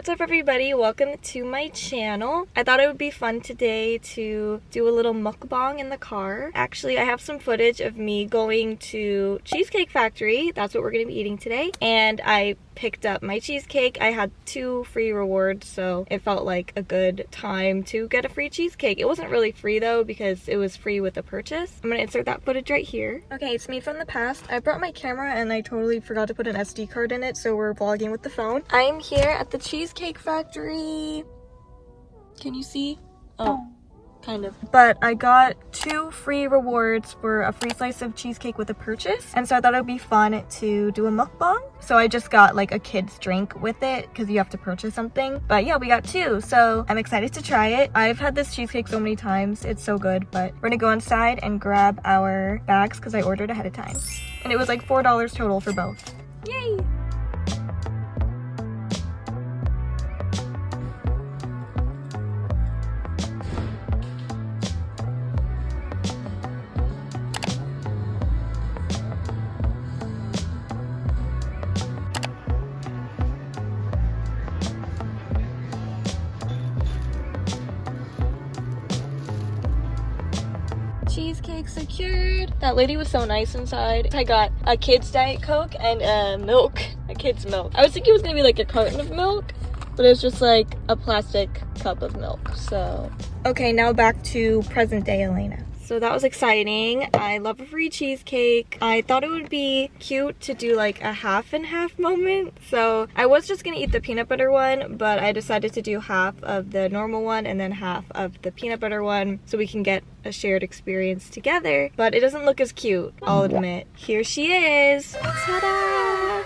What's up everybody, welcome to my channel. I thought it would be fun today to do a little mukbang in the car. Actually, I have some footage of me going to Cheesecake Factory. That's what we're going to be eating today. And I picked up my cheesecake. I had 2 free rewards, so it felt like a good time to get a free cheesecake. It wasn't really free though because it was free with the purchase. I'm gonna insert that footage right here. Okay, it's me from the past. I brought my camera and I totally forgot to put an SD card in it, so we're vlogging with the phone. I'm here at the Cheesecake Factory. Can you see? Oh. Kind of. But I got 2 free rewards for a free slice of cheesecake with a purchase, and so I thought it would be fun to do a mukbang. So I just got like a kid's drink with it because you have to purchase something. But yeah, we got 2, so I'm excited to try it. I've had this cheesecake so many times, it's so good. But we're gonna go inside and grab our bags because I ordered ahead of time, and it was like $4 total for both. Yay! Cheesecake secured. That lady was so nice inside. I got a kid's Diet Coke and a kid's milk. I was thinking it was gonna be like a carton of milk, but it was just like a plastic cup of milk. So okay, now back to present day Elena. So that was exciting. I love a free cheesecake. I thought it would be cute to do like a half and half moment. So I was just gonna eat the peanut butter one, but I decided to do half of the normal one and then half of the peanut butter one so we can get a shared experience together. But it doesn't look as cute, I'll admit. Here she is. Ta-da!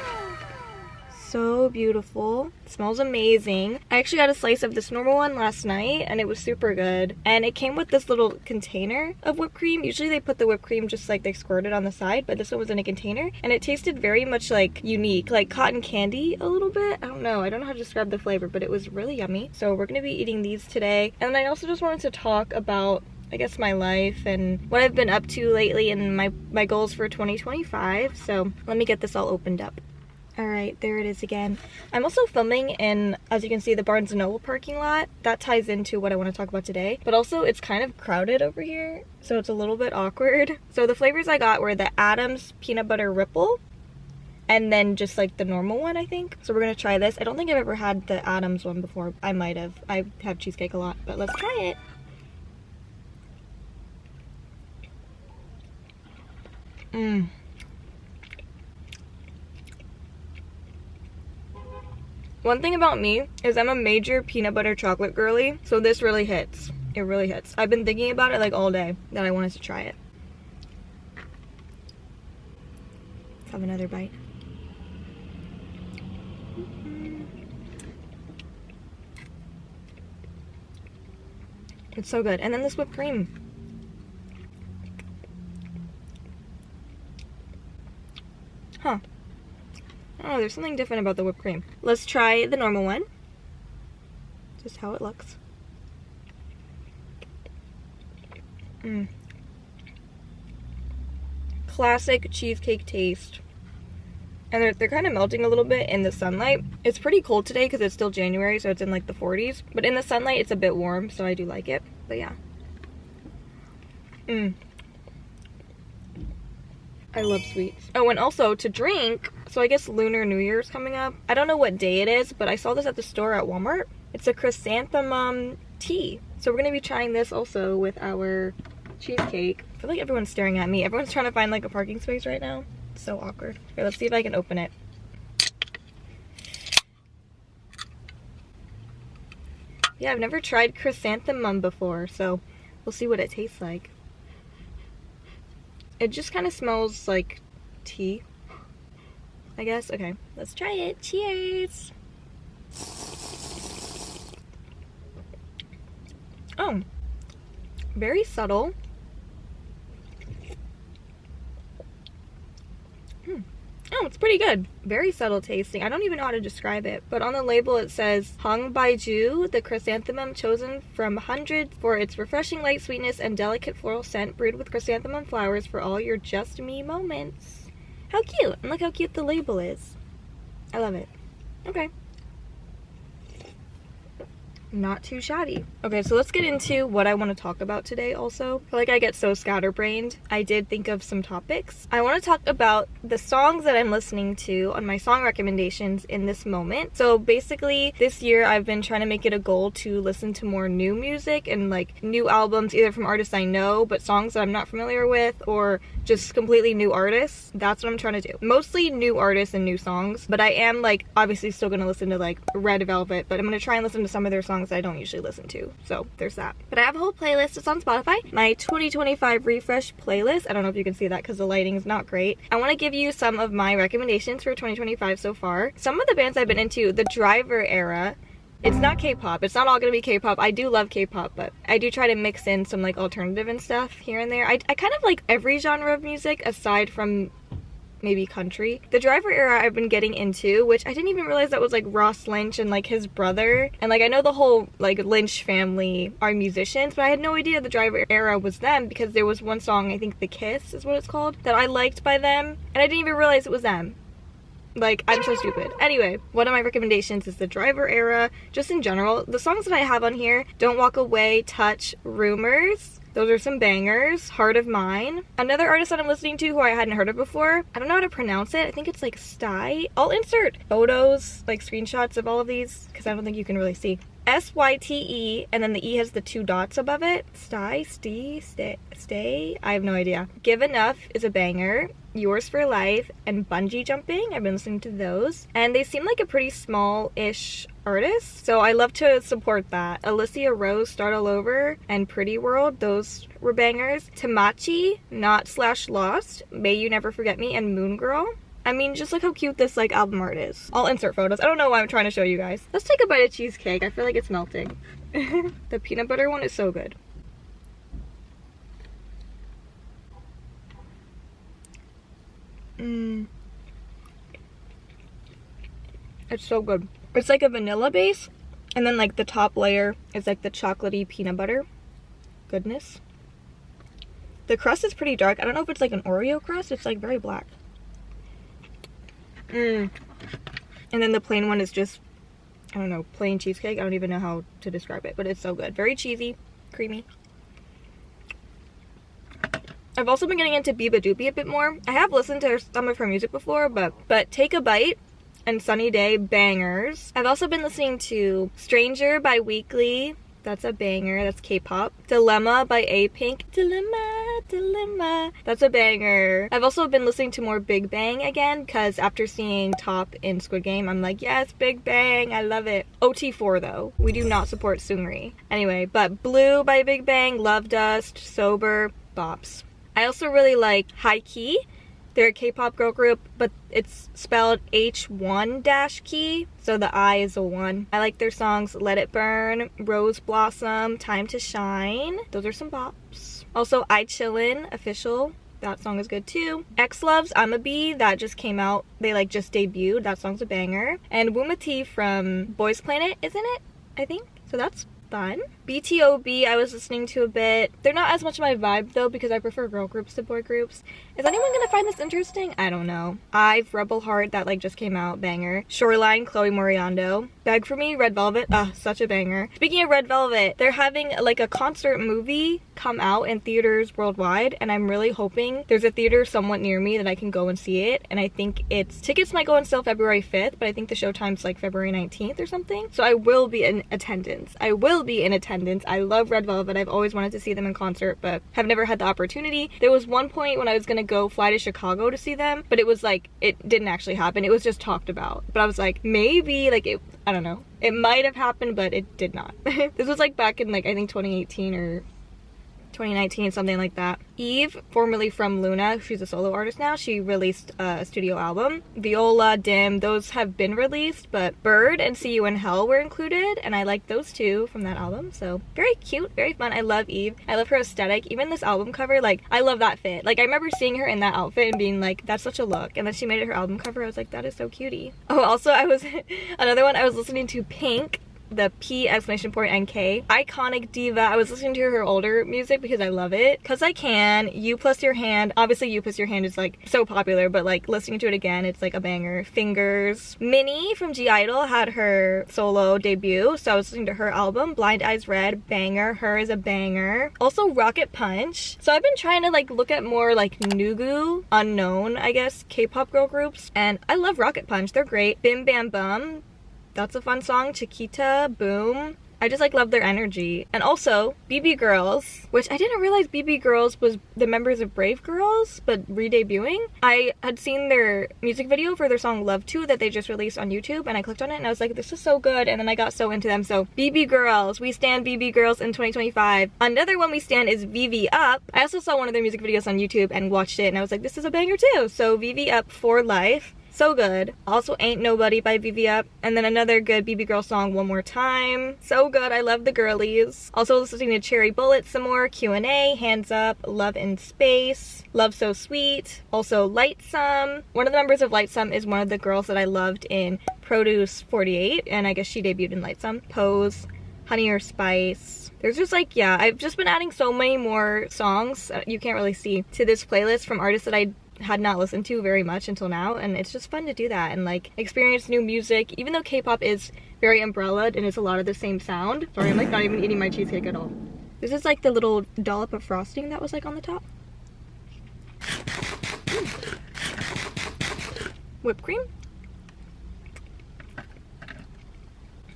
So beautiful. It smells amazing. I actually got a slice of this normal one last night and it was super good. And it came with this little container of whipped cream. Usually they put the whipped cream just like they squirt it on the side, but this one was in a container and it tasted very much like unique, like cotton candy a little bit. I don't know how to describe the flavor, but it was really yummy. So we're gonna be eating these today. And I also just wanted to talk about I guess my life and what I've been up to lately and my goals for 2025. So let me get this all opened up. Alright, there it is again. I'm also filming in, as you can see, the Barnes & Noble parking lot. That ties into what I want to talk about today. But also, it's kind of crowded over here, so it's a little bit awkward. So the flavors I got were the Adams Peanut Butter Ripple, and then just like the normal one, I think. So we're going to try this. I don't think I've ever had the Adams one before. I might have. I have cheesecake a lot, but let's try it. One thing about me is I'm a major peanut butter chocolate girly, so this really hits. It really hits. I've been thinking about it like all day that I wanted to try it. Let's have another bite. It's so good. And then this whipped cream. Huh. Oh, there's something different about the whipped cream. Let's try the normal one. Just how it looks. Classic cheesecake taste. And they're kind of melting a little bit in the sunlight. It's pretty cold today because it's still January, so it's in like the 40s. But in the sunlight, it's a bit warm, so I do like it. But yeah. I love sweets. Oh, and also to drink, so I guess Lunar New Year's coming up. I don't know what day it is, but I saw this at the store at Walmart. It's a chrysanthemum tea. So we're gonna be trying this also with our cheesecake. I feel like everyone's staring at me. Everyone's trying to find like a parking space right now. It's so awkward. Okay, let's see if I can open it. Yeah, I've never tried chrysanthemum before, so we'll see what it tastes like. It just kind of smells like tea, I guess. Okay, let's try it. Cheers! Oh, very subtle. Oh, it's pretty good. Very subtle tasting. I don't even know how to describe it. But on the label it says, Hong Baiju, the chrysanthemum chosen from hundreds for its refreshing light sweetness and delicate floral scent, brewed with chrysanthemum flowers for all your just me moments. How cute. And look how cute the label is. I love it. Okay. not too shabby. Okay, so let's get into what I want to talk about today also. I feel like I get so scatterbrained. I did think of some topics. I want to talk about the songs that I'm listening to on my song recommendations in this moment. So basically, this year I've been trying to make it a goal to listen to more new music and like new albums, either from artists I know, but songs that I'm not familiar with, or just completely new artists. That's what I'm trying to do. Mostly new artists and new songs, but I am like obviously still gonna listen to like Red Velvet, but I'm gonna try and listen to some of their songs that I don't usually listen to. So there's that. But I have a whole playlist. It's on Spotify. My 2025 refresh playlist. I don't know if you can see that because the lighting is not great. I want to give you some of my recommendations for 2025 so far. Some of the bands I've been into, the Driver era. It's not K-pop. It's not all gonna be K-pop. I do love K-pop, but I do try to mix in some like alternative and stuff here and there. I kind of like every genre of music aside from maybe country. The Driver era I've been getting into, which I didn't even realize that was like Ross Lynch and like his brother. And like I know the whole like Lynch family are musicians, but I had no idea the Driver era was them because there was one song, I think The Kiss is what it's called, that I liked by them, and I didn't even realize it was them. Like, I'm so stupid. Anyway, one of my recommendations is the Driver era, just in general. The songs that I have on here, Don't Walk Away, Touch, Rumors. Those are some bangers. Heart of Mine. Another artist that I'm listening to who I hadn't heard of before. I don't know how to pronounce it. I think it's like Sty. I'll insert photos, like screenshots of all of these, because I don't think you can really see. SYTE, and then the E has the 2 dots above it. Stay. I have no idea. Give Enough is a banger. Yours for Life and Bungee Jumping. I've been listening to those. And they seem like a pretty small-ish artist, so I love to support that. Alicia Rose, Start All Over, and Pretty World. Those were bangers. Tamachi, Not / Lost, May You Never Forget Me, and Moon Girl. I mean, just look how cute this like album art is. I'll insert photos. I don't know why I'm trying to show you guys. Let's take a bite of cheesecake. I feel like it's melting. The peanut butter one is so good. It's so good. It's like a vanilla base, and then like the top layer is like the chocolatey peanut butter goodness. The crust is pretty dark. I don't know if it's like an Oreo crust. It's like very black. And then the plain one is just, I don't know, plain cheesecake. I don't even know how to describe it, but it's so good. Very cheesy, creamy. I've also been getting into Biba Doobie a bit more. I have listened to some of her music before, but Take a Bite and Sunny Day, bangers. I've also been listening to Stranger by Weekly. That's a banger. That's K-pop. Dilemma by A-Pink. Dilemma. That's a banger. I've also been listening to more Big Bang again because after seeing Top in Squid Game, I'm like, yes, Big Bang. I love it. OT4 though. We do not support Seungri. Anyway, but Blue by Big Bang, Love Dust, Sober, bops. I also really like High Key. They're a K-pop girl group, but it's spelled H1-key, so the I is a 1. I like their songs Let It Burn, Rose Blossom, Time to Shine. Those are some bops. Also, I Chillin' Official. That song is good too. X Love's I'm a Bee, that just came out. They like just debuted. That song's a banger. And Woomati from Boys Planet, isn't it? I think. So that's fun. BTOB I was listening to a bit. They're not as much my vibe though because I prefer girl groups to boy groups. Is anyone gonna find this interesting? I don't know. I've Rebel Heart, that like just came out, banger. Shoreline, Chloe Moriando. Beg For Me, Red Velvet, such a banger. Speaking of Red Velvet, they're having like a concert movie come out in theaters worldwide, and I'm really hoping there's a theater somewhat near me that I can go and see it. And I think tickets might go on sale February 5th, but I think the showtime's like February 19th or something. So I will be in attendance. I love Red Velvet. I've always wanted to see them in concert, but have never had the opportunity. There was one point when I was gonna go fly to Chicago to see them, but it was like, it didn't actually happen. It was just talked about. But I was like, maybe, like, I don't know. It might have happened, but it did not. This was like back in like, I think 2018 or 2019, something like that. Eve, formerly from Luna, she's a solo artist now, she released a studio album. Viola, Dim, those have been released, but Bird and See You in Hell were included, and I like those two from that album. So very cute, very fun. I love Eve. I love her aesthetic. Even this album cover, like, I love that fit. Like, I remember seeing her in that outfit and being like, that's such a look. And then she made it her album cover. I was like, that is so cutie. Oh, also, another one, I was listening to Pink the P exclamation point and K. Iconic diva. I was listening to her older music because I love it. Cause I Can, You Plus Your Hand. Obviously You Plus Your Hand is like so popular, but like listening to it again, it's like a banger. Fingers. Minnie from G Idol had her solo debut, so I was listening to her album. Blind Eyes Red, banger. Her is a banger. Also Rocket Punch. So I've been trying to like look at more like Nugu, unknown, I guess, K-pop girl groups, and I love Rocket Punch. They're great. Bim Bam Bum. That's a fun song. Chiquita, Boom. I just like love their energy. And also BB Girls, which I didn't realize BB Girls was the members of Brave Girls, but re-debuting. I had seen their music video for their song Love 2 that they just released on YouTube, and I clicked on it and I was like, this is so good, and then I got so into them. So BB Girls, we stand BB Girls in 2025. Another one we stand is VV Up. I also saw one of their music videos on YouTube and watched it, and I was like, this is a banger too. So VV Up for life. So good. Also Ain't Nobody by VV Up. And then another good BB Girl song, One More Time. So good. I love the girlies. Also listening to Cherry Bullet some more. Q&A, Hands Up, Love in Space, Love So Sweet. Also Lightsome. One of the members of Lightsome is one of the girls that I loved in Produce 48. And I guess she debuted in Lightsome. Pose, Honey or Spice. There's just like, yeah, I've just been adding so many more songs, you can't really see, to this playlist from artists that I had not listened to very much until now, and it's just fun to do that and like experience new music, even though K-pop is very umbrellaed and it's a lot of the same sound. Sorry, I'm like not even eating my cheesecake at all. This is like the little dollop of frosting that was like on the top. Whipped cream.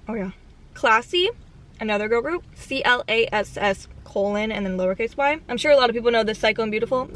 Oh yeah. Classy, another girl group. CLASS colon and then lowercase y. I'm sure a lot of people know this. Psycho and Beautiful.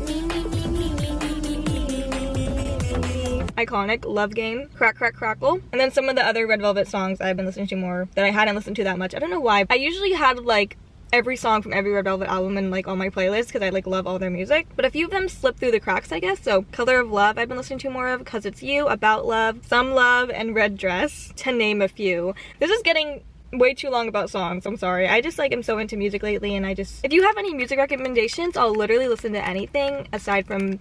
Iconic, Love Game, Crack Crack Crackle, and then some of the other Red Velvet songs I've been listening to more that I hadn't listened to that much. I don't know why. I usually had like every song from every Red Velvet album in like on my playlist because I like love all their music, but a few of them slipped through the cracks, I guess. So Color of Love I've been listening to more of, Cause It's You, About Love, Some Love, and Red Dress, to name a few. This is getting way too long about songs, I'm sorry. I just like am so into music lately, and if you have any music recommendations, I'll literally listen to anything aside from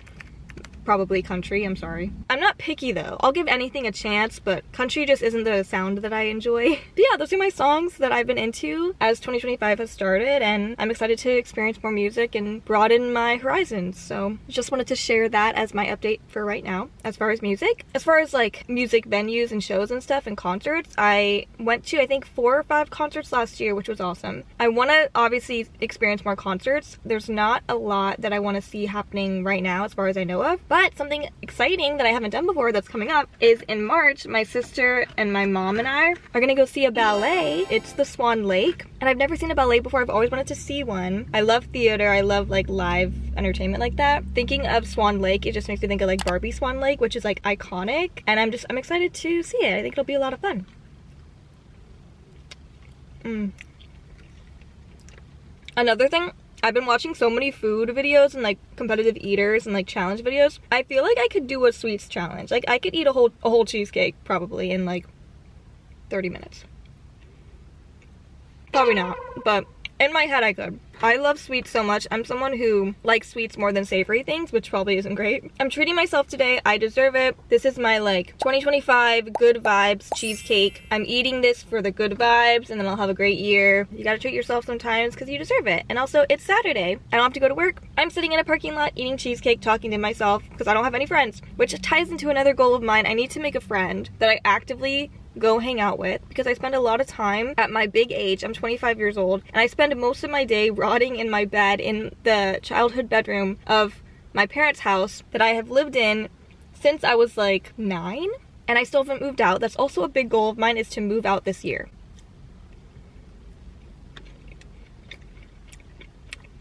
probably country. I'm sorry. I'm not picky though. I'll give anything a chance, but country just isn't the sound that I enjoy. But yeah, those are my songs that I've been into as 2025 has started, and I'm excited to experience more music and broaden my horizons. So just wanted to share that as my update for right now as far as music. As far as like music venues and shows and stuff and concerts, I went to I think 4 or 5 concerts last year, which was awesome. I want to obviously experience more concerts. There's not a lot that I want to see happening right now as far as I know of, but something exciting that I haven't done before that's coming up is in March, my sister and my mom and I are gonna go see a ballet. It's the Swan Lake, and I've never seen a ballet before. I've always wanted to see one. I love theater. I love like live entertainment like that. Thinking of Swan Lake, it just makes me think of like Barbie Swan Lake, which is like iconic, and I'm excited to see it. I think it'll be a lot of fun. Another thing, I've been watching so many food videos and like competitive eaters and like challenge videos. I feel like I could do a sweets challenge. Like I could eat a whole cheesecake probably in like 30 minutes. Probably not, but in my head I could. I love sweets so much. I'm someone who likes sweets more than savory things, which probably isn't great. I'm treating myself today. I deserve it. This is my like 2025 good vibes cheesecake. I'm eating this for the good vibes, and then I'll have a great year. You gotta treat yourself sometimes because you deserve it. And also, it's Saturday. I don't have to go to work. I'm sitting in a parking lot eating cheesecake, talking to myself because I don't have any friends, which ties into another goal of mine. I need to make a friend that I actively go hang out with, because I spend a lot of time at my big age. I'm 25 years old, and I spend most of my day rotting in my bed in the childhood bedroom of my parents' house that I have lived in since I was like 9, and I still haven't moved out. That's also a big goal of mine, is to move out this year.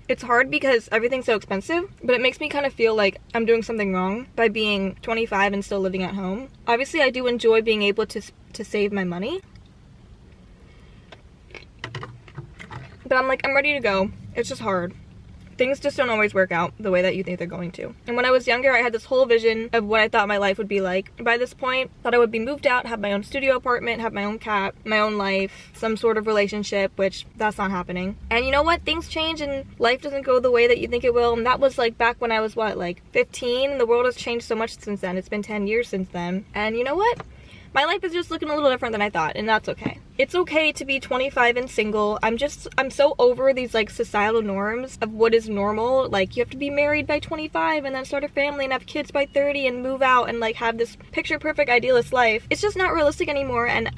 It's hard because everything's so expensive, but it makes me kind of feel like I'm doing something wrong by being 25 and still living at home. Obviously, I do enjoy being able to save my money, but I'm like, I'm ready to go. It's just hard. Things just don't always work out the way that you think they're going to. And when I was younger, I had this whole vision of what I thought my life would be like. By this point, I thought I would be moved out, have my own studio apartment, have my own cat, my own life, some sort of relationship, which that's not happening. And you know what? Things change and life doesn't go the way that you think it will. And that was like back when I was what, like 15? The world has changed so much since then. It's been 10 years since then. And you know what? my life is just looking a little different than I thought, and that's okay. It's okay to be 25 and single. I'm so over these like societal norms of what is normal. Like, you have to be married by 25 and then start a family and have kids by 30 and move out and like have this picture perfect idealist life. It's just not realistic anymore, and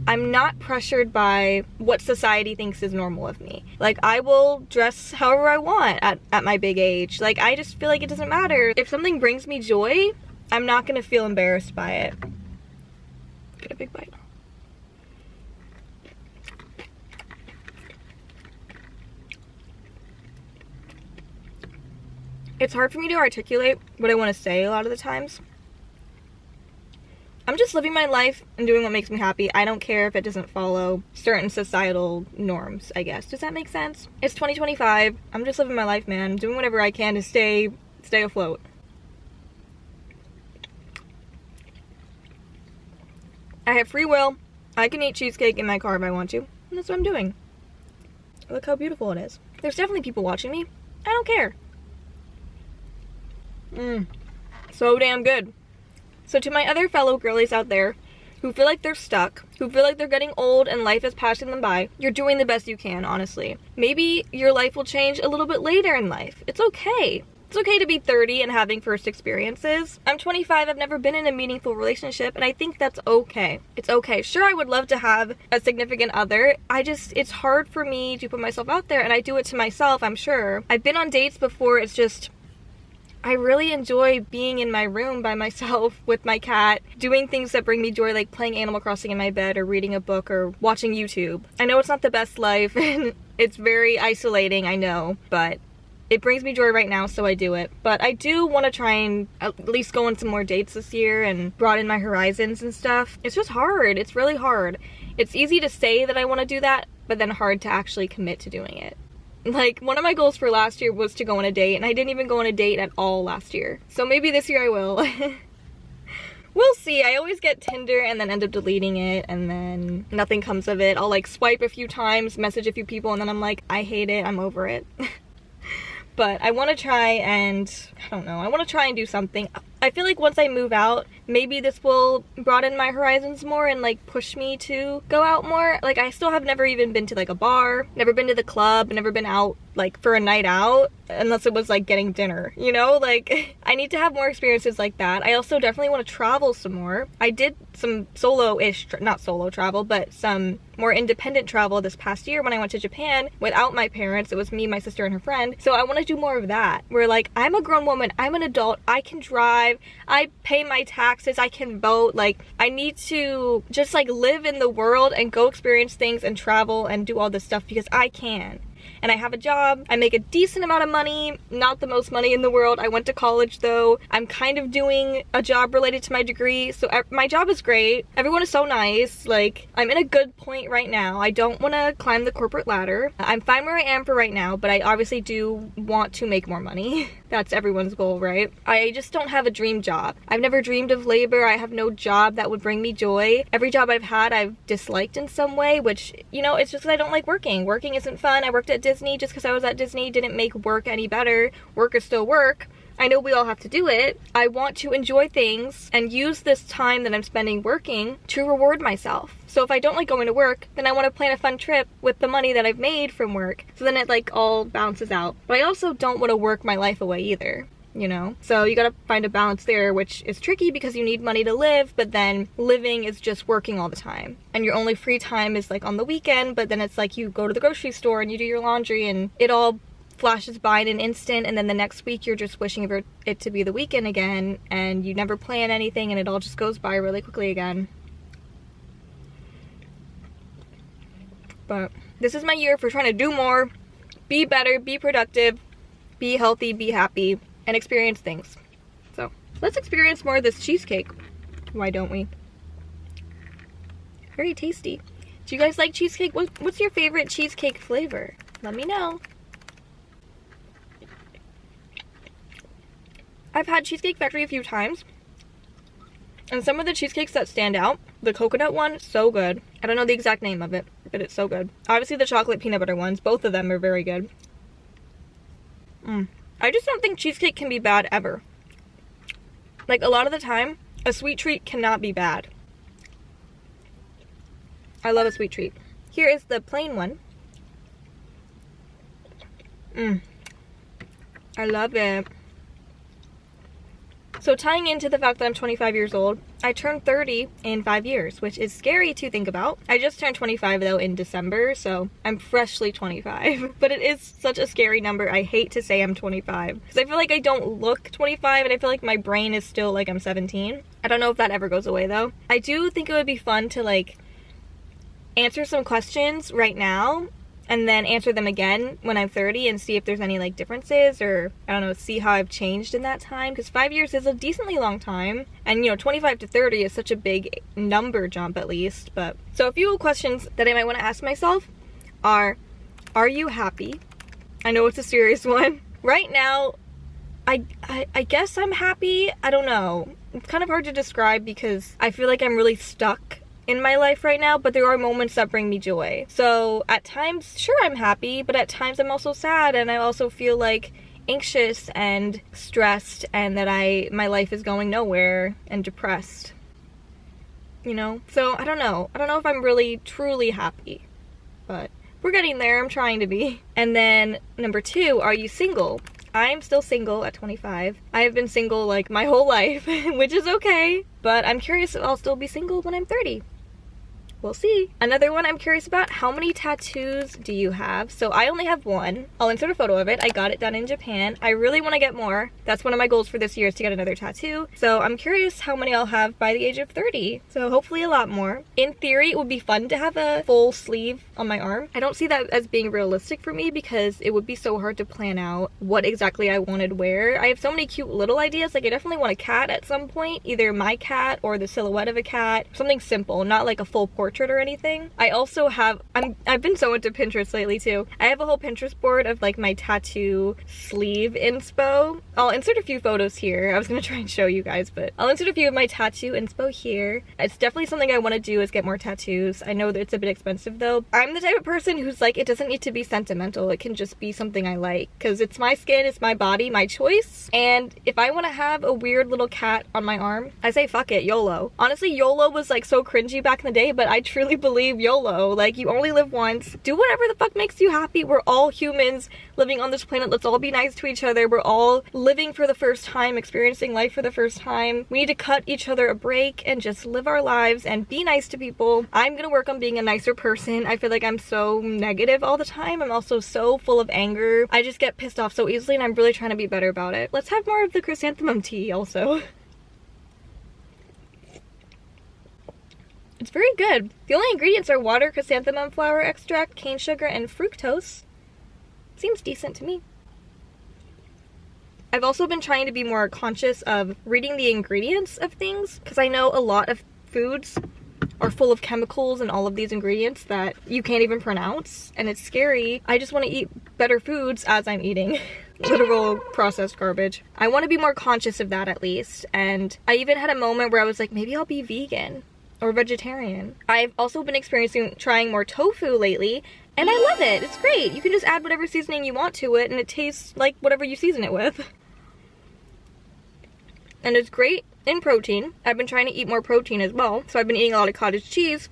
I'm not pressured by what society thinks is normal of me. Like, I will dress however I want at my big age. Like, I just feel like it doesn't matter. If something brings me joy, I'm not gonna feel embarrassed by it. Get a big bite. It's hard for me to articulate what I want to say a lot of the times. I'm just living my life and doing what makes me happy. I don't care if it doesn't follow certain societal norms, I guess. Does that make sense? It's 2025. I'm just living my life, man. Doing whatever I can to stay afloat. I have free will. I can eat cheesecake in my car if I want to. And that's what I'm doing. Look how beautiful it is. There's definitely people watching me. I don't care. So damn good. So to my other fellow girlies out there who feel like they're stuck, who feel like they're getting old and life is passing them by, you're doing the best you can, honestly. Maybe your life will change a little bit later in life. It's okay. It's okay to be 30 and having first experiences. I'm 25, I've never been in a meaningful relationship, and I think that's okay. It's okay. Sure, I would love to have a significant other. It's hard for me to put myself out there, and I do it to myself, I'm sure. I've been on dates before. It's just, I really enjoy being in my room by myself with my cat, doing things that bring me joy, like playing Animal Crossing in my bed or reading a book or watching YouTube. I know it's not the best life and it's very isolating, I know, but it brings me joy right now, so I do it. But I do want to try and at least go on some more dates this year and broaden my horizons and stuff. It's just hard. It's really hard. It's easy to say that I want to do that, but then hard to actually commit to doing it. Like, one of my goals for last year was to go on a date, and I didn't even go on a date at all last year. So maybe this year I will. We'll see. I always get Tinder and then end up deleting it, and then nothing comes of it. I'll like swipe a few times, message a few people, and then I'm like, I hate it, I'm over it. But I want to try and, I don't know, I want to try and do something. I feel like once I move out, maybe this will broaden my horizons more and like push me to go out more. Like, I still have never even been to like a bar, never been to the club, never been out like for a night out, unless it was like getting dinner, you know? Like, I need to have more experiences like that. I also definitely want to travel some more. I did some solo-ish, not solo travel, but some more independent travel this past year when I went to Japan without my parents. It was me, my sister, and her friend. So I want to do more of that, where like, I'm a grown woman, I'm an adult, I can drive, I pay my taxes, I can vote. Like, I need to just like live in the world and go experience things and travel and do all this stuff because I can. And I have a job, I make a decent amount of money, not the most money in the world. I went to college though. I'm kind of doing a job related to my degree, so my job is great. Everyone is so nice. Like, I'm in a good point right now. I don't want to climb the corporate ladder. I'm fine where I am for right now, but I obviously do want to make more money. That's everyone's goal, right? I just don't have a dream job. I've never dreamed of labor. I have no job that would bring me joy. Every job I've had, I've disliked in some way, which, you know, it's just because I don't like working. Working isn't fun. I worked at Disney. Just because I was at Disney didn't make work any better. Work is still work. I know we all have to do it. I want to enjoy things and use this time that I'm spending working to reward myself. So if I don't like going to work, then I want to plan a fun trip with the money that I've made from work. So then it like all bounces out. But I also don't want to work my life away either, you know? So you gotta find a balance there, which is tricky because you need money to live, but then living is just working all the time. And your only free time is like on the weekend, but then it's like you go to the grocery store and you do your laundry and it all flashes by in an instant, and then the next week you're just wishing for it to be the weekend again, and you never plan anything and it all just goes by really quickly again. But this is my year for trying to do more, be better, be productive, be healthy, be happy, and experience things. So let's experience more of this cheesecake. Why don't we? Very tasty. Do you guys like cheesecake? What's your favorite cheesecake flavor? Let me know. I've had Cheesecake Factory a few times, and some of the cheesecakes that stand out, the coconut one, so good. I don't know the exact name of it, but it's so good. Obviously the chocolate peanut butter ones, both of them are very good. I just don't think cheesecake can be bad ever. Like, a lot of the time, a sweet treat cannot be bad. I love a sweet treat. Here is the plain one. I love it. So tying into the fact that I'm 25 years old, I turned 30 in 5 years, which is scary to think about. I just turned 25 though in December, so I'm freshly 25. But it is such a scary number. I hate to say I'm 25 because I feel like I don't look 25 and I feel like my brain is still like I'm 17. I don't know if that ever goes away though. I do think it would be fun to like answer some questions right now and then answer them again when I'm 30 and see if there's any like differences, or I don't know, see how I've changed in that time, because 5 years is a decently long time, and you know, 25 to 30 is such a big number jump at least. But so a few questions that I might want to ask myself are you happy? I know it's a serious one. Right now, I guess I'm happy. I don't know. It's kind of hard to describe because I feel like I'm really stuck in my life right now, but there are moments that bring me joy. So at times, sure, I'm happy, but at times I'm also sad, and I also feel like anxious and stressed, and that my life is going nowhere, and depressed, you know? So I don't know if I'm really truly happy, but we're getting there. I'm trying to be. And then number 2, are you single? I'm still single at 25. I have been single like my whole life, which is okay, but I'm curious if I'll still be single when I'm 30. We'll see. Another one I'm curious about, how many tattoos do you have? So I only have one. I'll insert a photo of it. I got it done in Japan. I really want to get more. That's one of my goals for this year, is to get another tattoo. So I'm curious how many I'll have by the age of 30. So hopefully a lot more. In theory, it would be fun to have a full sleeve on my arm. I don't see that as being realistic for me because it would be so hard to plan out what exactly I wanted where. I have so many cute little ideas. Like I definitely want a cat at some point, either my cat or the silhouette of a cat. Something simple, not like a full portrait or anything. I also have, I've been so into Pinterest lately too. I have a whole Pinterest board of like my tattoo sleeve inspo. I'll insert a few photos here. I was gonna try and show you guys, but I'll insert a few of my tattoo inspo here. It's definitely something I want to do, is get more tattoos. I know that it's a bit expensive though. I'm the type of person who's like, it doesn't need to be sentimental. It can just be something I like, because it's my skin, it's my body, my choice. And if I want to have a weird little cat on my arm, I say fuck it, YOLO. Honestly, YOLO was like so cringy back in the day, but I truly believe YOLO. Like, you only live once. Do whatever the fuck makes you happy. We're all humans living on this planet. Let's all be nice to each other. We're all living for the first time, experiencing life for the first time. We need to cut each other a break and just live our lives and be nice to people. I'm gonna work on being a nicer person. I feel like I'm so negative all the time. I'm also so full of anger. I just get pissed off so easily, and I'm really trying to be better about it. Let's have more of the chrysanthemum tea also. It's very good. The only ingredients are water, chrysanthemum flower extract, cane sugar, and fructose. Seems decent to me. I've also been trying to be more conscious of reading the ingredients of things, because I know a lot of foods are full of chemicals and all of these ingredients that you can't even pronounce, and it's scary. I just want to eat better foods as I'm eating. Literal processed garbage. I want to be more conscious of that at least, and I even had a moment where I was like, maybe I'll be vegan or vegetarian. I've also been trying more tofu lately, and I love it. It's great. You can just add whatever seasoning you want to it, and it tastes like whatever you season it with. And it's great in protein. I've been trying to eat more protein as well, so I've been eating a lot of cottage cheese,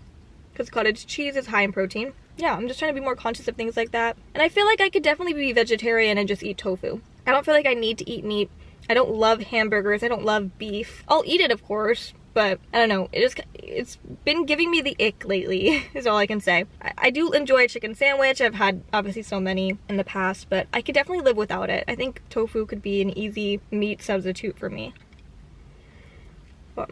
because cottage cheese is high in protein. Yeah, I'm just trying to be more conscious of things like that. And I feel like I could definitely be vegetarian and just eat tofu. I don't feel like I need to eat meat. I don't love hamburgers. I don't love beef. I'll eat it, of course, but I don't know. It's been giving me the ick lately, is all I can say. I do enjoy a chicken sandwich. I've had obviously so many in the past, but I could definitely live without it. I think tofu could be an easy meat substitute for me. But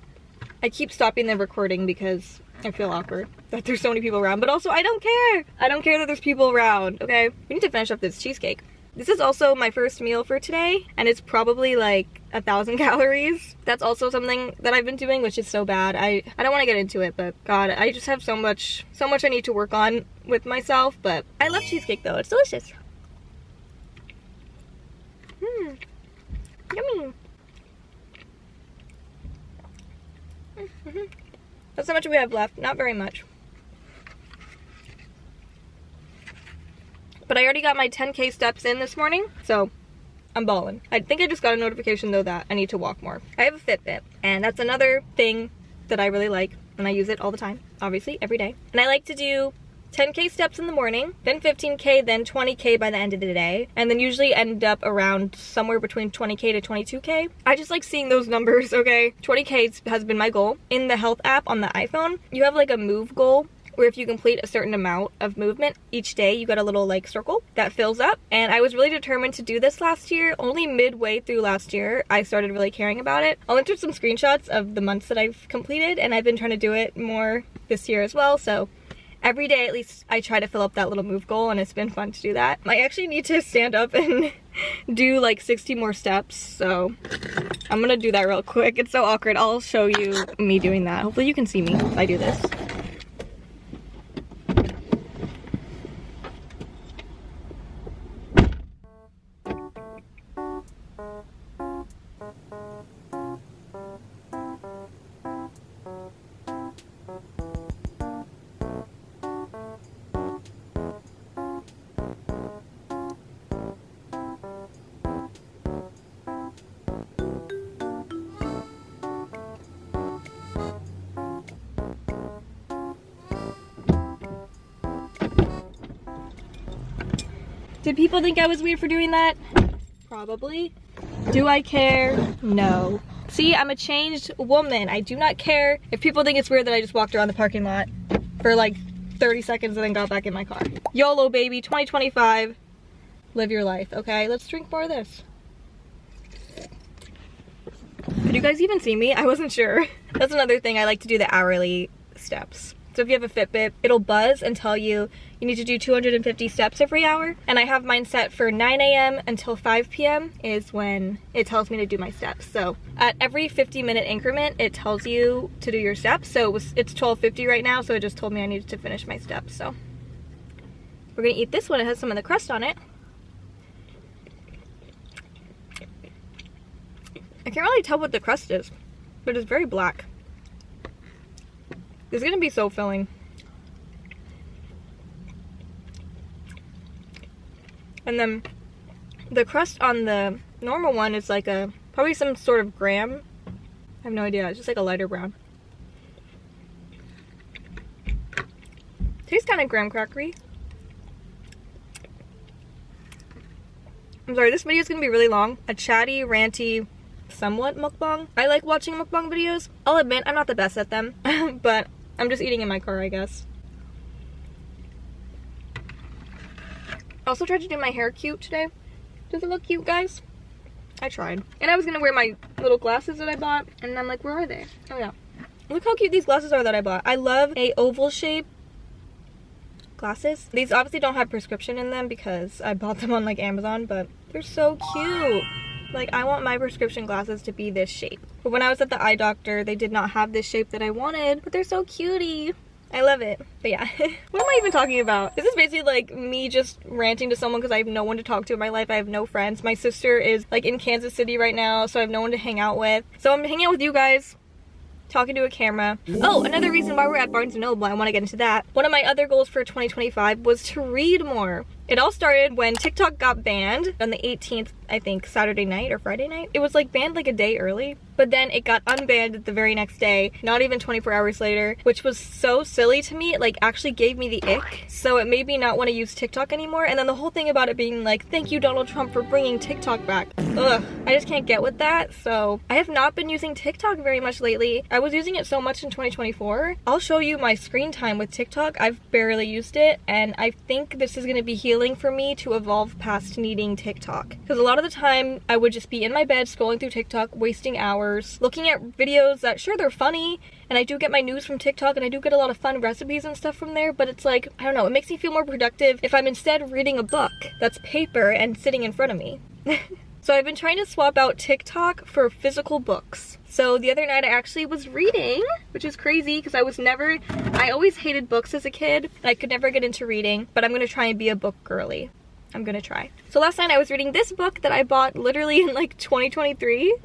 I keep stopping the recording because I feel awkward that there's so many people around, but also I don't care. I don't care that there's people around, okay? We need to finish up this cheesecake. This is also my first meal for today, and it's probably like 1,000 calories. That's also something that I've been doing, which is so bad. I don't want to get into it, but God, I just have so much I need to work on with myself, but I love cheesecake though. It's delicious. Yummy. That's how much we have left. Not very much. But I already got my 10K steps in this morning, so I'm balling. I think I just got a notification though that I need to walk more. I have a Fitbit, and that's another thing that I really like. and I use it all the time, obviously, every day. And I like to do 10K steps in the morning, then 15K, then 20K by the end of the day, and then usually end up around somewhere between 20K to 22K. I just like seeing those numbers, okay? 20K has been my goal. In the health app on the iPhone, you have like a move goal, where if you complete a certain amount of movement each day, you get a little like circle that fills up. And I was really determined to do this last year. Only midway through last year, I started really caring about it. I'll enter some screenshots of the months that I've completed, and I've been trying to do it more this year as well. So every day, at least, I try to fill up that little move goal, and it's been fun to do that. I actually need to stand up and do like 60 more steps, so I'm gonna do that real quick. It's so awkward. I'll show you me doing that. Hopefully you can see me if I do this. Did people think I was weird for doing that? Probably. Do I care? No. See, I'm a changed woman. I do not care if people think it's weird that I just walked around the parking lot for like 30 seconds and then got back in my car. YOLO, baby, 2025. Live your life, okay? Let's drink more of this. Did you guys even see me? I wasn't sure. That's another thing. I like to do the hourly steps. So if you have a Fitbit, it'll buzz and tell you you need to do 250 steps every hour. And I have mine set for 9 a.m. until 5 p.m. is when it tells me to do my steps. So at every 50-minute increment, it tells you to do your steps. So it's 12:50 right now, so it just told me I needed to finish my steps. So we're gonna eat this one. It has some of the crust on it. I can't really tell what the crust is, but it's very black. It's gonna be so filling. And then the crust on the normal one is like probably some sort of graham. I have no idea, it's just like a lighter brown. Tastes kind of graham crackery. I'm sorry, this video is gonna be really long. A chatty, ranty, somewhat mukbang. I like watching mukbang videos. I'll admit, I'm not the best at them, but I'm just eating in my car, I guess. I also tried to do my hair cute today. Does it look cute, guys? I tried. And I was gonna wear my little glasses that I bought, and I'm like, where are they? Oh yeah. Look how cute these glasses are that I bought. I love a oval shape glasses. These obviously don't have prescription in them because I bought them on like Amazon, but they're so cute. Like, I want my prescription glasses to be this shape. But when I was at the eye doctor, they did not have this shape that I wanted, but they're so cutie. I love it. But yeah, what am I even talking about? This is basically like me just ranting to someone because I have no one to talk to in my life. I have no friends. My sister is like in Kansas City right now, so I have no one to hang out with. So I'm hanging out with you guys, talking to a camera. Oh, another reason why we're at Barnes & Noble, I want to get into that. One of my other goals for 2025 was to read more. It all started when TikTok got banned on the 18th, I think, Saturday night or Friday night. It was like banned like a day early, but then it got unbanned the very next day, not even 24 hours later, which was so silly to me. It like actually gave me the ick. So it made me not want to use TikTok anymore. And then the whole thing about it being like, thank you, Donald Trump, for bringing TikTok back. Ugh, I just can't get with that. So I have not been using TikTok very much lately. I was using it so much in 2024. I'll show you my screen time with TikTok. I've barely used it, and I think this is going to be healing for me to evolve past needing TikTok. Because a lot of the time I would just be in my bed scrolling through TikTok, wasting hours, looking at videos that, sure, they're funny, and I do get my news from TikTok, and I do get a lot of fun recipes and stuff from there, but it's like, I don't know, it makes me feel more productive if I'm instead reading a book that's paper and sitting in front of me. So I've been trying to swap out TikTok for physical books. So the other night I actually was reading, which is crazy because I always hated books as a kid. I could never get into reading, but I'm gonna try and be a book girly. I'm gonna try. So last night I was reading this book that I bought literally in like 2023.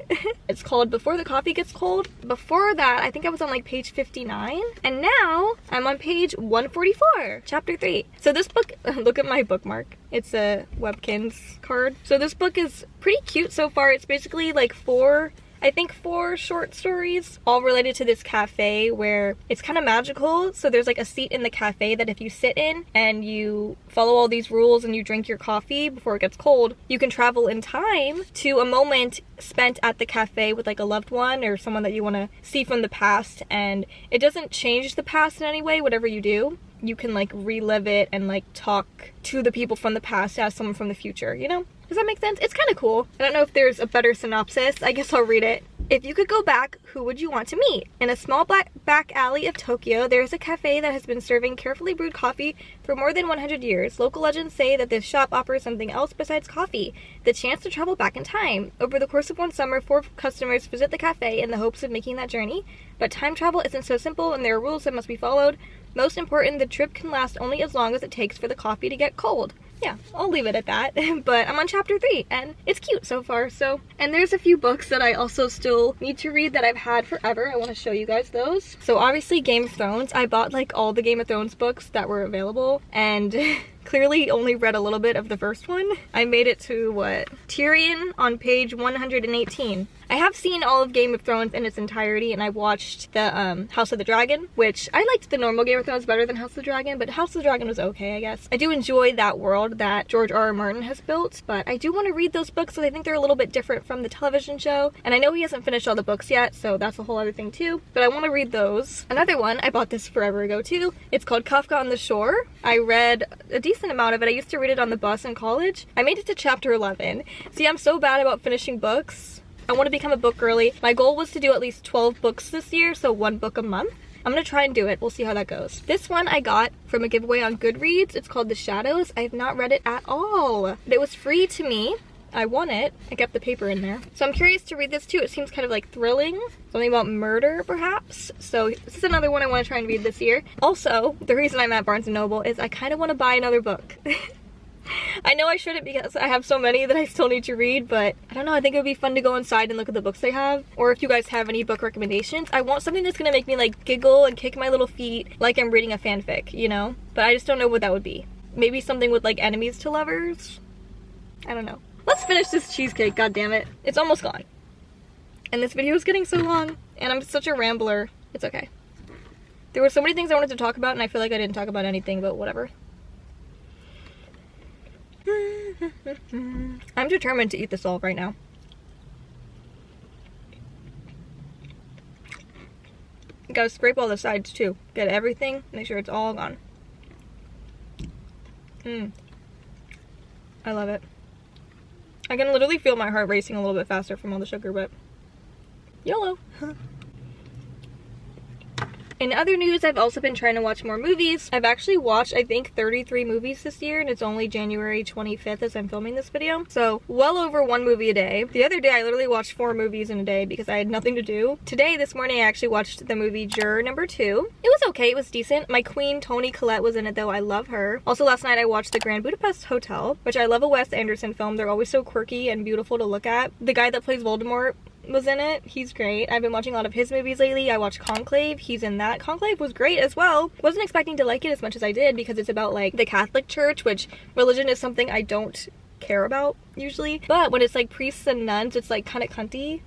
It's called Before the Coffee Gets Cold. Before that, I think I was on like page 59. And now I'm on page 144, chapter 3. So this book, look at my bookmark. It's a Webkinz card. So this book is pretty cute so far. It's basically like 4 I think 4 short stories, all related to this cafe where it's kind of magical. So there's like a seat in the cafe that if you sit in and you follow all these rules and you drink your coffee before it gets cold, you can travel in time to a moment spent at the cafe with like a loved one or someone that you want to see from the past. And it doesn't change the past in any way. Whatever you do, you can like relive it and like talk to the people from the past as someone from the future, you know? Does that make sense? It's kind of cool. I don't know if there's a better synopsis. I guess I'll read it. If you could go back, who would you want to meet? In a small back alley of Tokyo, there is a cafe that has been serving carefully brewed coffee for more than 100 years. Local legends say that this shop offers something else besides coffee, the chance to travel back in time. Over the course of one summer, 4 customers visit the cafe in the hopes of making that journey. But time travel isn't so simple and there are rules that must be followed. Most important, the trip can last only as long as it takes for the coffee to get cold. Yeah, I'll leave it at that. But I'm on chapter 3 and it's cute so far. And there's a few books that I also still need to read that I've had forever. I want to show you guys those. So obviously Game of Thrones. I bought like all the Game of Thrones books that were available and clearly only read a little bit of the first one. I made it to what? Tyrion on page 118. I have seen all of Game of Thrones in its entirety, and I watched the House of the Dragon, which I liked the normal Game of Thrones better than House of the Dragon, but House of the Dragon was okay, I guess. I do enjoy that world that George R.R. Martin has built, but I do want to read those books because I think they're a little bit different from the television show, and I know he hasn't finished all the books yet, so that's a whole other thing too, but I want to read those. Another one, I bought this forever ago too. It's called Kafka on the Shore. I read a decent amount of it. I used to read it on the bus in college. I made it to chapter 11. See, I'm so bad about finishing books. I want to become a book girly. My goal was to do at least 12 books this year, so 1 book a month. I'm gonna try and do it. We'll see how that goes. This one I got from a giveaway on Goodreads. It's called The Shadows. I have not read it at all, but it was free to me. I won it. I kept the paper in there. So I'm curious to read this too. It seems kind of like thrilling. Something about murder, perhaps. So this is another one I want to try and read this year. Also, the reason I'm at Barnes & Noble is I kind of want to buy another book. I know I shouldn't because I have so many that I still need to read, but I don't know, I think it would be fun to go inside and look at the books they have. Or if you guys have any book recommendations. I want something that's gonna make me like giggle and kick my little feet like I'm reading a fanfic, you know? But I just don't know what that would be. Maybe something with like enemies to lovers? I don't know. Let's finish this cheesecake, god damn it. It's almost gone. And this video is getting so long, and I'm such a rambler. It's okay. There were so many things I wanted to talk about, and I feel like I didn't talk about anything, but whatever. I'm determined to eat this all right now. You gotta scrape all the sides too. Get everything, make sure it's all gone. I love it. I can literally feel my heart racing a little bit faster from all the sugar, but YOLO. In other news, I've also been trying to watch more movies. I've actually watched, I think, 33 movies this year, and it's only January 25th as I'm filming this video. So, well over 1 movie a day. The other day, I literally watched 4 movies in a day because I had nothing to do. Today, this morning, I actually watched the movie Juror Number 2. It was okay, it was decent. My queen, Toni Collette, was in it though. I love her. Also, last night, I watched The Grand Budapest Hotel, which I love a Wes Anderson film. They're always so quirky and beautiful to look at. The guy that plays Voldemort was in it. He's great. I've been watching a lot of his movies lately. I watched Conclave. He's in that. Conclave was great as well. Wasn't expecting to like it as much as I did because it's about like the Catholic Church, which religion is something I don't care about usually, but when it's like priests and nuns, it's like kind of cunty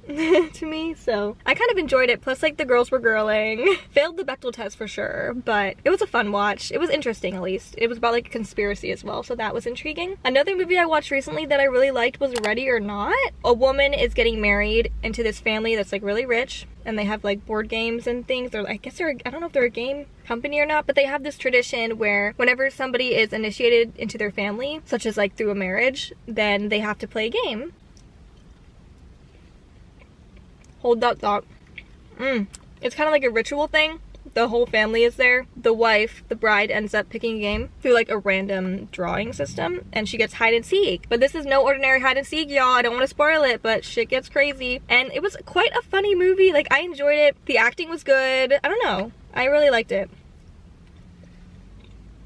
to me, so I kind of enjoyed it. Plus, like, the girls were girling. Failed the Bechdel test for sure, but it was a fun watch. It was interesting, at least. It was about like a conspiracy as well, so that was intriguing. Another movie I watched recently that I really liked was Ready or Not. A woman is getting married into this family that's like really rich, and they have like board games and things. They're, I guess they're, I don't know if they're a game company or not, but they have this tradition where whenever somebody is initiated into their family, such as like through a marriage, then they have to play a game. Hold that thought. It's kind of like a ritual thing. The whole family is there. The wife, the bride, ends up picking a game through like a random drawing system, and she gets hide and seek. But this is no ordinary hide and seek, y'all. I don't want to spoil it, but shit gets crazy. And it was quite a funny movie. Like, I enjoyed it. The acting was good. I don't know. I really liked it.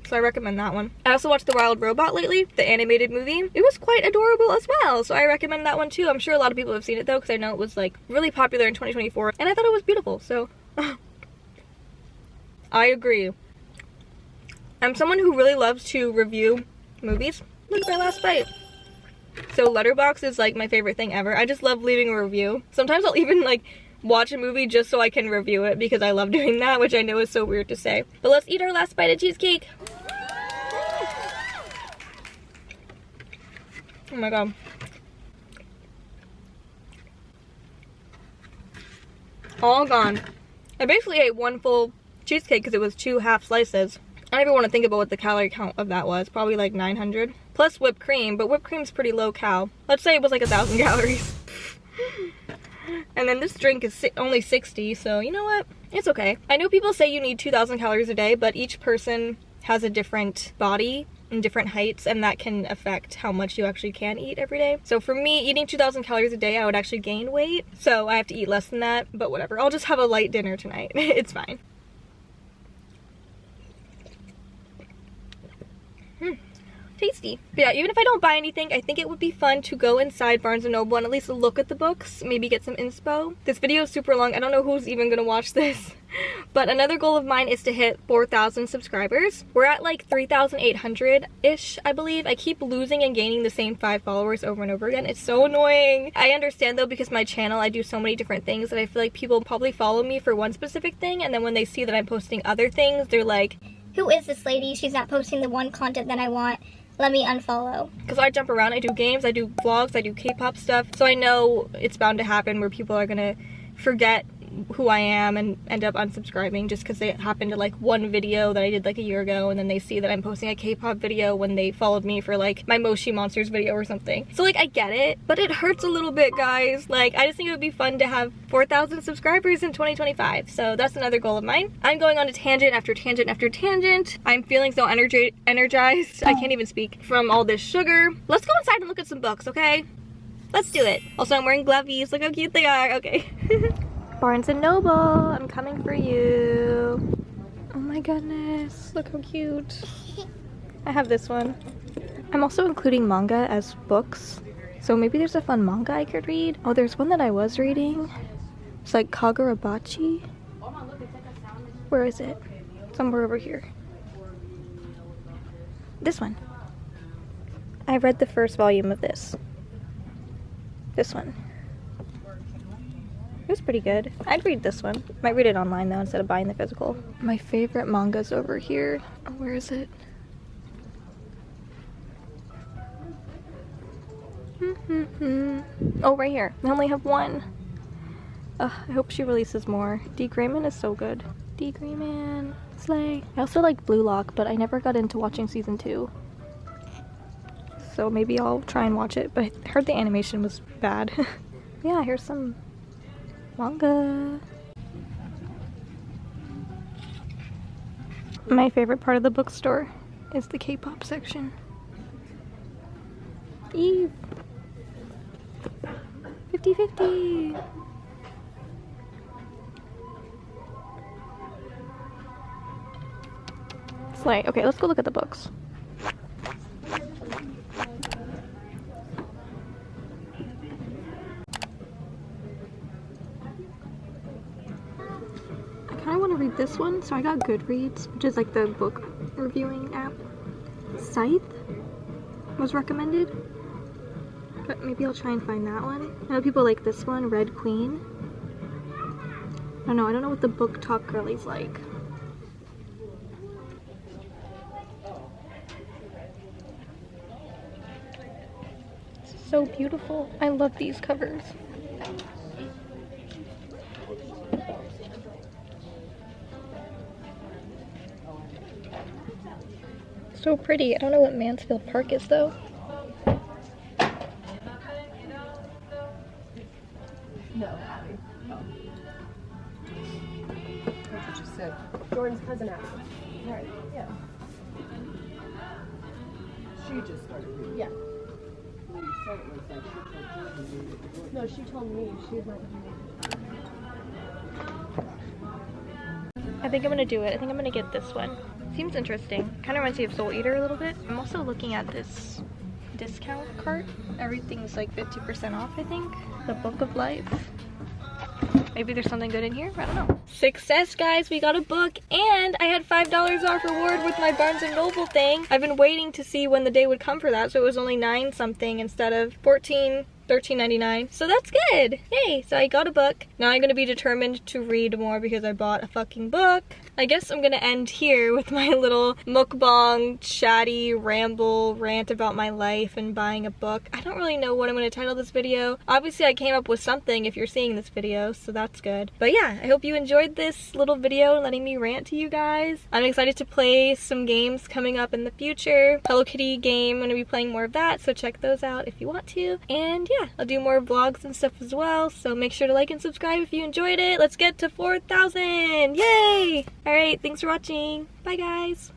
So I recommend that one. I also watched The Wild Robot lately, the animated movie. It was quite adorable as well, so I recommend that one too. I'm sure a lot of people have seen it though, because I know it was like really popular in 2024, and I thought it was beautiful, so I agree. I'm someone who really loves to review movies. Look at my last bite. So Letterboxd is like my favorite thing ever. I just love leaving a review. Sometimes I'll even like watch a movie just so I can review it because I love doing that, which I know is so weird to say. But let's eat our last bite of cheesecake. Oh my god. All gone. I basically ate one full cheesecake because it was 2 half slices. I don't even want to think about what the calorie count of that was. Probably like 900. Plus whipped cream, but whipped cream's pretty low cal. Let's say it was like 1,000 calories. And then this drink is only 60, so you know what? It's okay. I know people say you need 2,000 calories a day, but each person has a different body and different heights, and that can affect how much you actually can eat every day. So for me, eating 2,000 calories a day, I would actually gain weight. So I have to eat less than that, but whatever. I'll just have a light dinner tonight. It's fine. Tasty. But yeah, even if I don't buy anything, I think it would be fun to go inside Barnes & Noble and at least look at the books, maybe get some inspo. This video is super long. I don't know who's even gonna watch this. But another goal of mine is to hit 4,000 subscribers. We're at like 3,800-ish, I believe. I keep losing and gaining the same 5 followers over and over again. It's so annoying. I understand though, because my channel, I do so many different things that I feel like people probably follow me for one specific thing, and then when they see that I'm posting other things, they're like, who is this lady? She's not posting the one content that I want. Let me unfollow. Because I jump around, I do games, I do vlogs, I do K-pop stuff. So I know it's bound to happen where people are gonna forget who I am and end up unsubscribing just because they happen to like one video that I did like a year ago, and then they see that I'm posting a K-pop video when they followed me for like my Moshi Monsters video or something. So like I get it, but it hurts a little bit, guys. Like I just think it would be fun to have 4,000 subscribers in 2025. So that's another goal of mine. I'm going on a tangent after tangent after tangent. I'm feeling so energized. I can't even speak from all this sugar. Let's go inside and look at some books, okay? Let's do it. Also, I'm wearing glovies. Look how cute they are. Okay. Barnes & Noble, I'm coming for you. Oh my goodness, look how cute. I have this one. I'm also including manga as books, so maybe there's a fun manga I could read. Oh, there's one that I was reading. It's like Kagurabachi. Where is it? Somewhere over here. This one. I read the first volume of this. This one. It was pretty good. I'd read this one. Might read it online though instead of buying the physical. My favorite manga's over here. Oh, where is it? Oh, right here. I only have one. I hope she releases more. D. Grayman is so good. D. Grayman. Slay. I also like Blue Lock, but I never got into watching season 2. So maybe I'll try and watch it, but I heard the animation was bad. Yeah, here's some manga. My favorite part of the bookstore is the K-pop section. Eve. 50-50. Slay. Okay, let's go look at the books. I want to read this one, so I got Goodreads, which is like the book reviewing app. Scythe was recommended, but maybe I'll try and find that one. I know people like this one, Red Queen. I don't know what the book talk girlie's like. It's so beautiful. I love these covers. So pretty. I don't know what Mansfield Park is though. No. That's what she said. Jordan's cousin asked. Right. Yeah. She just started reading. Yeah. No, she told me she was not reading. I think I'm gonna do it. I think I'm gonna get this one. Seems interesting. Kind of reminds me of Soul Eater a little bit. I'm also looking at this discount cart. Everything's like 50% off, I think. The Book of Life. Maybe there's something good in here? I don't know. Success, guys. We got a book and I had $5 off reward with my Barnes & Noble thing. I've been waiting to see when the day would come for that, so it was only 9 something instead of $13.99. So that's good. Yay. So I got a book. Now I'm gonna be determined to read more because I bought a fucking book. I guess I'm gonna end here with my little mukbang, chatty, ramble, rant about my life and buying a book. I don't really know what I'm gonna title this video. Obviously I came up with something if you're seeing this video, so that's good. But yeah, I hope you enjoyed this little video letting me rant to you guys. I'm excited to play some games coming up in the future. Hello Kitty game, I'm gonna be playing more of that, so check those out if you want to. And yeah, I'll do more vlogs and stuff as well, so make sure to like and subscribe if you enjoyed it. Let's get to 4,000! Yay! Alright, thanks for watching. Bye guys!